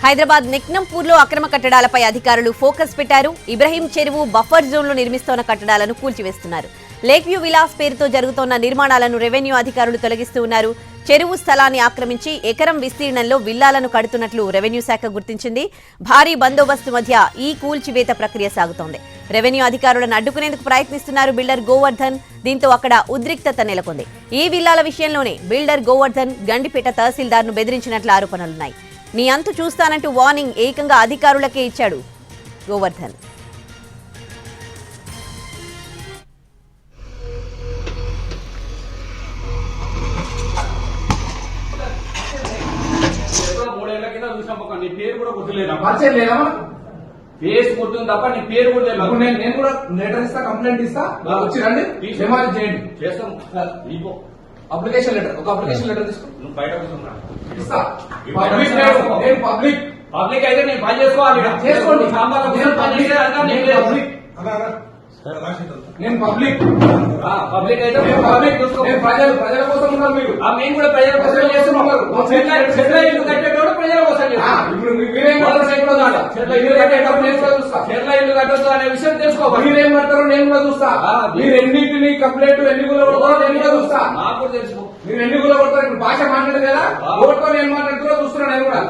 హైదరాబాద్ నెక్నంపూర్లో అక్రమ కట్టడాలపై అధికారులు ఫోకస్ పెట్టారు. ఇబ్రహీం చెరువు బఫర్ జోన్లో నిర్మిస్తోన్న కట్టడాలను కూల్చివేస్తున్నారు. లేక్ వ్యూ విలాస్ పేరుతో జరుగుతోన్న నిర్మాణాలను రెవెన్యూ అధికారులు తొలగిస్తూ ఉన్నారు. చెరువు స్థలాన్ని ఆక్రమించి ఎకరం విస్తీర్ణంలో విల్లాలను కడుతున్నట్లు రెవెన్యూ శాఖ గుర్తించింది. భారీ బందోబస్తు మధ్య ఈ కూల్చివేత ప్రక్రియ సాగుతోంది. రెవెన్యూ అధికారులను అడ్డుకునేందుకు ప్రయత్నిస్తున్నారు బిల్డర్ గోవర్ధన్. దీంతో అక్కడ ఉద్రిక్తత నెలకొంది. ఈ విల్లాల విషయంలోనే బిల్డర్ గోవర్ధన్ గండిపేట తహసీల్దార్ను బెదిరించినట్లు ఆరోపణలున్నాయి. నీ అంతు చూస్తానంటూ వార్నింగ్ ఏకంగా అధికారులకే ఇచ్చాడు గోవర్ధన్. నీ పేరు కూడా గుర్తులేదు ఫేస్ గుర్తుంది తప్ప నీ పేరు కూడా తెలియదు. నేను కూడా లెటర్ ఇస్తా, కంప్లైంట్ ఇస్తా, వచ్చి రండి డిమాండ్ చేయండి. చేస్తాం. అప్లికేషన్ లెటర్, ఒక అప్లికేషన్ లెటర్ తీసుకో. నువ్వు బయట కూర్చున్నా ఇస్తా. పబ్లిక్ నేను పబ్లిక్ పబ్లిక్ అయితే నేను పని చేసుకోవాలి. చేసుకోండి. నేను పబ్లిక్ పబ్లిక్ అయితే పబ్లిక్ ప్రజల కోసం ఉన్నారు మీరు. మేము కూడా ప్రజల కోసం చేస్తున్నారు. ఇల్లు కట్టేటోడు ప్రజల కోసం ఇప్పుడు మీరేం ఇల్లు కట్టేటప్పుడు నేను కూడా చూస్తా. చెట్ల ఇల్లు కట్టొద్దు అనే విషయం తెలుసుకోవాలి. మీరేం కడతారో నేను కూడా చూస్తా. మీరు ఎన్నింటిని కంప్లైంట్ ఎన్ని కొడతారో నేను కూడా చూస్తా. నాకు కూడా తెలుసు. మీరు ఎన్ని కొడతారు. ఇప్పుడు భాష మాట్లాడదు కదా, ఓటుతో నేను మాట్లాడుతున్నా చూస్తున్నా. నేను కూడా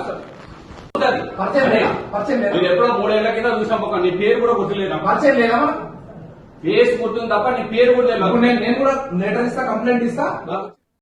పరిచయం నేను ఎప్పుడో 3 ఏళ్ల కింద చూసాం. నీ పేరు కూడా గుర్తులేదు. పరిచయం లేదా ఫేస్ గుర్తుంది తప్ప నీ పేరు కూడా తెలియదు. నేను కూడా లెటర్ ఇస్తా, కంప్లైంట్ ఇస్తా.